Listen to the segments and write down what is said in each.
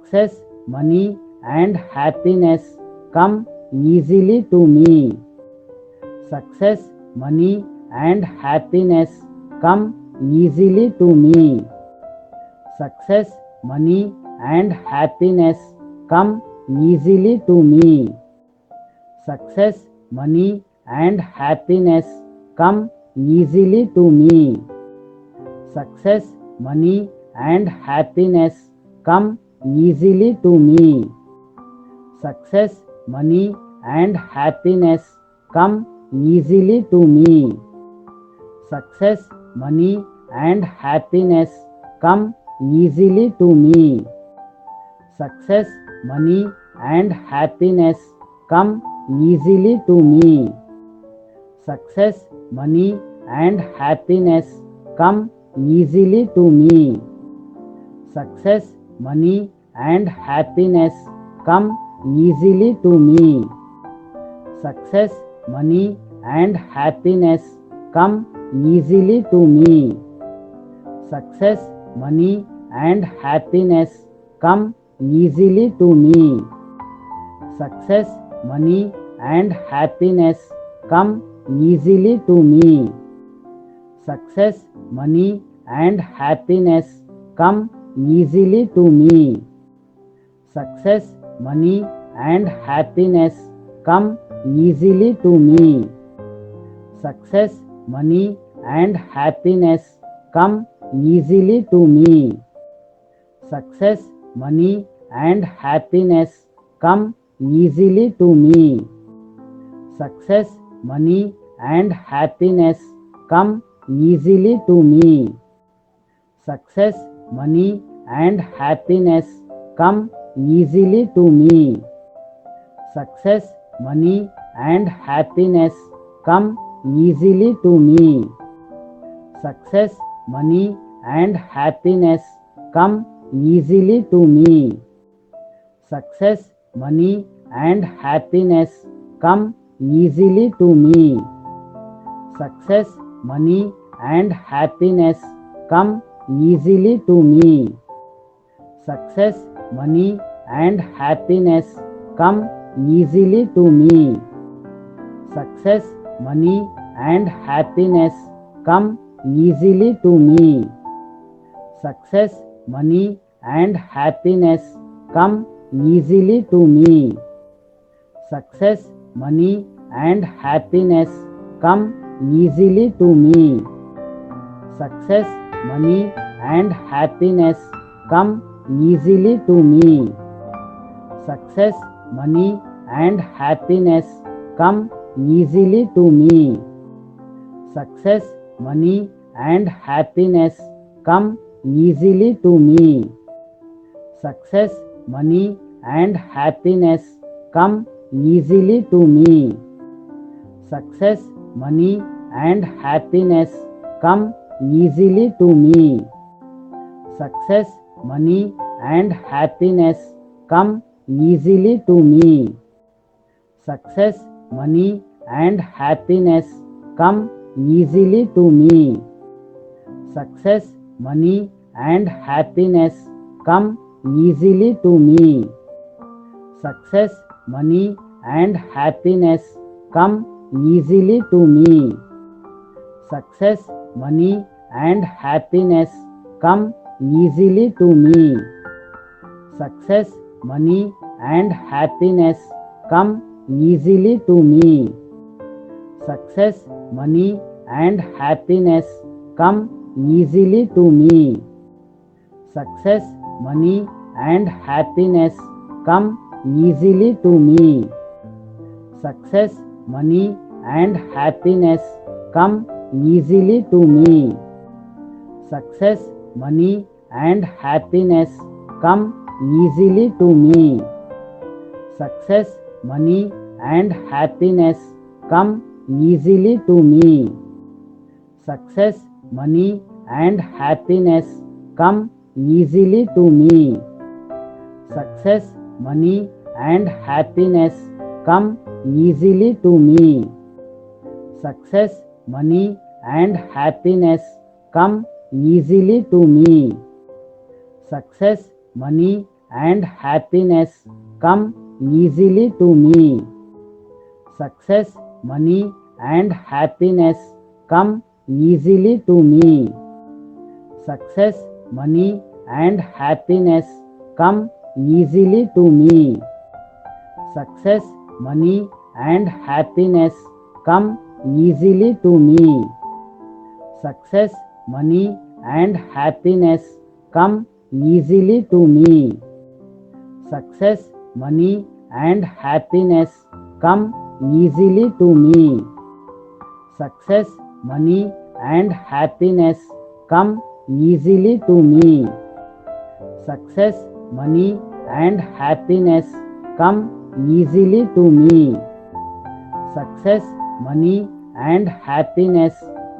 Success, money, and happiness come easily to me. Success, money, and happiness come easily to me. Success, money, and happiness come easily to me. Success, money, and happiness come easily to me. Success, money, and happiness come easily to me. Success, money, and happiness come easily to me. Success, money, and happiness come easily to me. Success, money, and happiness come easily to me. Success, money, and happiness come easily to me. Success, money, and happiness come easily to me. Success, money, and happiness come easily to me. Success, money, and happiness come easily to me. Success, money, and happiness come easily to me. Success, money, and happiness come easily to me. Success, money, and happiness come easily to me. Success, money, and happiness come easily to me. Success, money, and happiness come easily to me. Success, money, and happiness come easily to me. Success, money, and happiness come easily to me. Success, money, and happiness come easily to me. Success, money, and happiness come easily to me. Success, money, and happiness come easily to me. Success, money, and happiness come easily to me. Success, money, and happiness come easily to me. Success, money, and happiness come easily to me. Success, money, and happiness come easily to me. Success, money, and happiness come easily to me. Success, money, and happiness come easily to me. Success, money, and happiness come easily to me. Success, money, and happiness come easily to me. Success, money, and happiness come easily to me. Success, money, and happiness come easily to me. Success, money, and happiness come easily to me. Success, money, and happiness come easily to me. Success, money, and happiness come easily to me. Success, money, and happiness come easily to me. Success, money, and happiness come easily to me. Success, money, and happiness come easily to me. Success, money, and happiness come easily to me. Success, money, and happiness come easily to me. Success, money, and happiness come easily to me. Success, money, and happiness come easily to me. Success, money, and happiness come easily to me. Success, money, and happiness come easily to me. Success, money, and happiness come easily to me. Success, money, and happiness come easily to me. Success, money, and happiness come easily to me. Success, money and happiness come easily to me. Success, money and happiness come easily to me. Success, money and happiness come easily to me. Success, money and happiness come easily to me. Success, money and happiness come easily to me. Success, money and happiness come easily to me. Success, money and happiness come easily to me. Success, money and happiness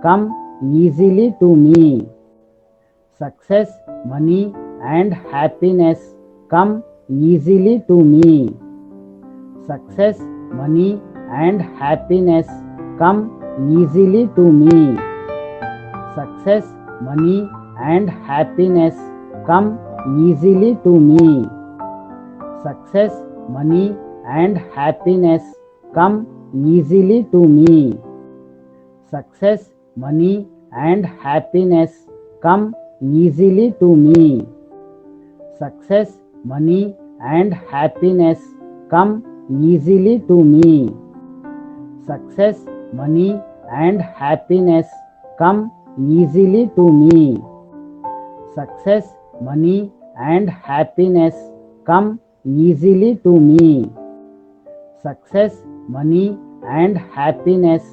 come easily to me. Success, money and happiness come easily to me. Success, money and happiness come easily to me. Success, money and happiness come easily to me. Success, money and happiness come easily to me. Success, money and happiness come easily to me. Success, money and happiness come easily to me. Success, money and happiness come easily to me. Success, money and happiness come easily to me. Success, money and happiness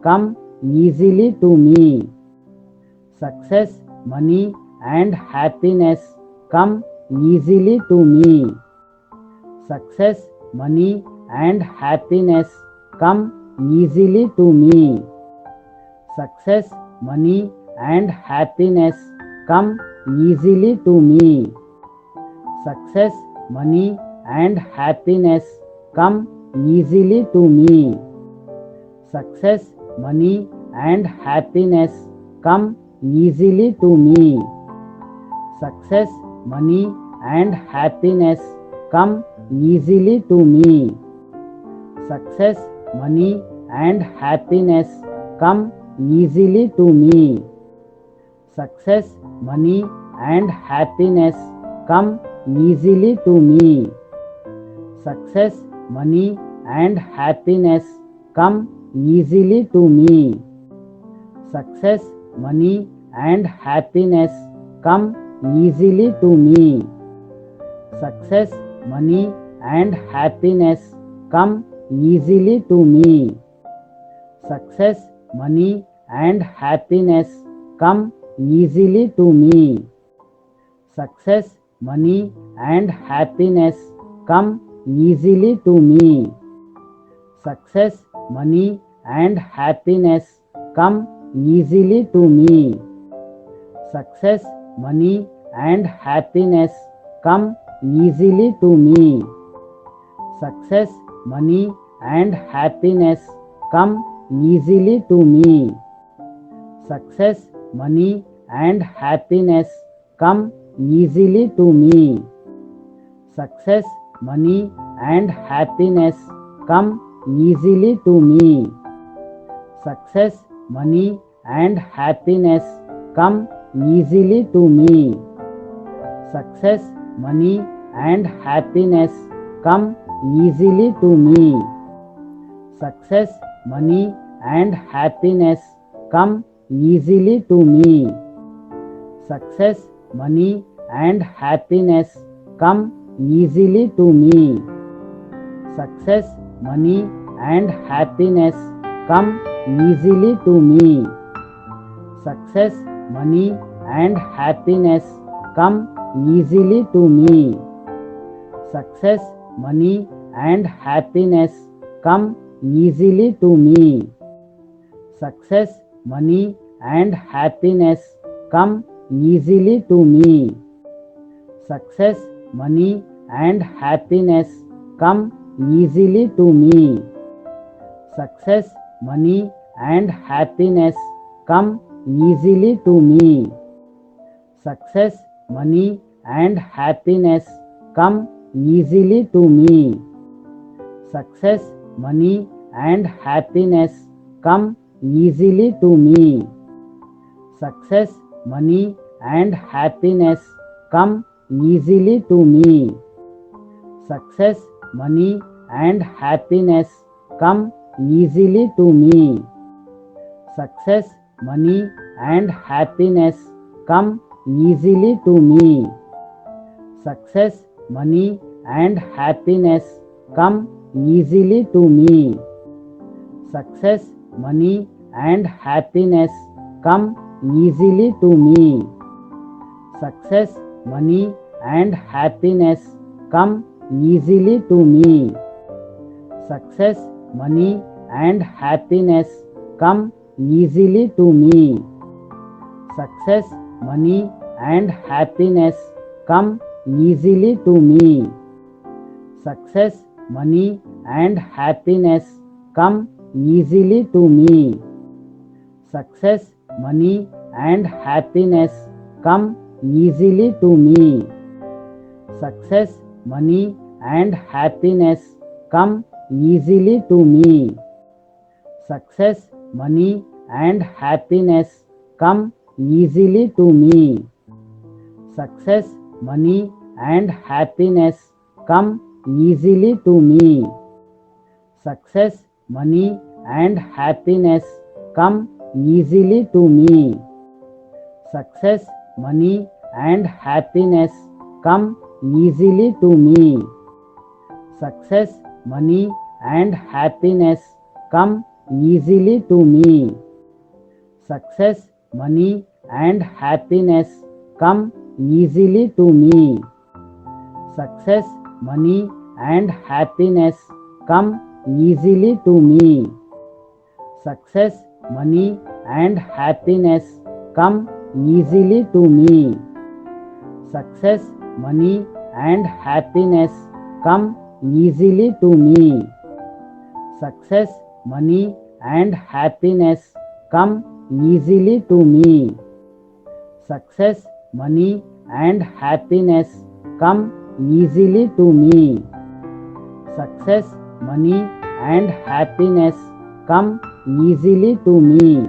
come easily to me. Success, money and happiness come easily to me. Success, money and happiness come easily to me. Success, money and happiness come easily to me. Success, money and happiness come easily to me. Success, money and happiness come easily to me. Success, money and happiness come easily to me. Success, money and happiness come easily to me. Success, money and happiness come easily to me. Success, money and happiness come easily to me. Success, money and happiness come easily to me. Success, money and happiness come easily to me. Success, money and happiness come easily to me. Success, money and happiness come easily to me. Success, money and happiness come easily to me. Success, money and happiness come easily to me. Success, money and happiness come easily to me. Success, money and happiness come easily to me. Success, money and happiness come easily to me. Success, money and happiness come easily to me. Success, money and happiness come easily to me. Success, money and happiness come easily to me. Success, money and happiness come easily to me. Success, money and happiness come easily to me. Success, money and happiness come easily to me. Success, money and happiness come easily to me. Success, money and happiness come easily to me. Success, money and happiness come easily to me. Success, money and happiness come easily to me. Success, money and happiness come easily to me. Success, money and happiness come easily to me. Success, money and happiness come easily to me. Success, money and happiness come easily to me. Success, money and happiness come easily to me. Success, money and happiness come easily to me. Success, money and happiness come easily to me. Success, money and happiness come easily to me. Success, money and happiness come easily to me. Success, money and happiness come easily to me. Success, money and happiness come easily to me. Success, money and happiness come easily to me. Success, money and happiness come easily to me. Success, money and happiness come easily to me. Success, money and happiness come easily to me. Success, money and happiness come easily to me. Success, money and happiness come easily to me. Success, money and happiness come easily to me. Success, money and happiness come easily to me. Success, money and happiness come easily to me. Success, money and happiness come easily to me. Success, money and happiness come easily to me. Success, money and happiness come easily to me. Success, money and happiness come easily to me. Success, money and happiness come easily to me.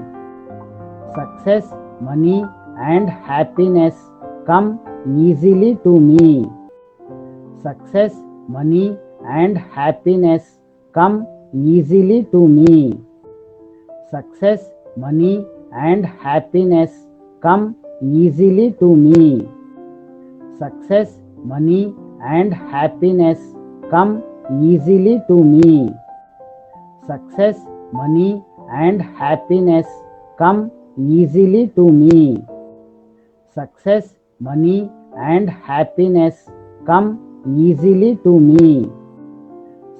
Success, money and happiness come easily to me. Success, money and happiness come easily to me. Success, money and happiness come easily to me. Success, money and happiness come easily to me. Success, money and happiness come easily to me. Success, money and happiness come easily to me.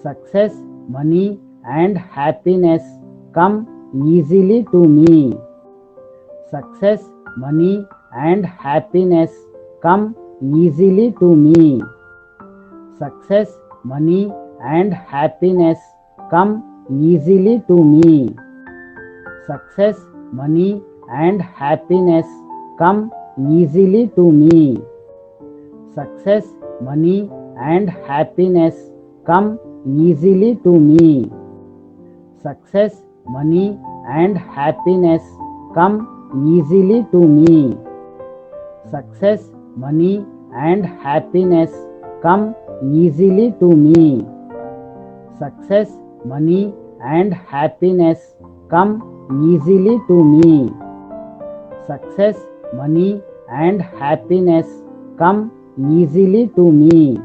Success, money and happiness come easily to me. Success, money and happiness come easily to me. Success, money and happiness come easily to me. Success, money and happiness come easily to me. Success, money and happiness come easily to me. Success, money and happiness come easily to me. Success, money and happiness come easily to me. Success, money and happiness come easily to me. Success, money and happiness come easily to me.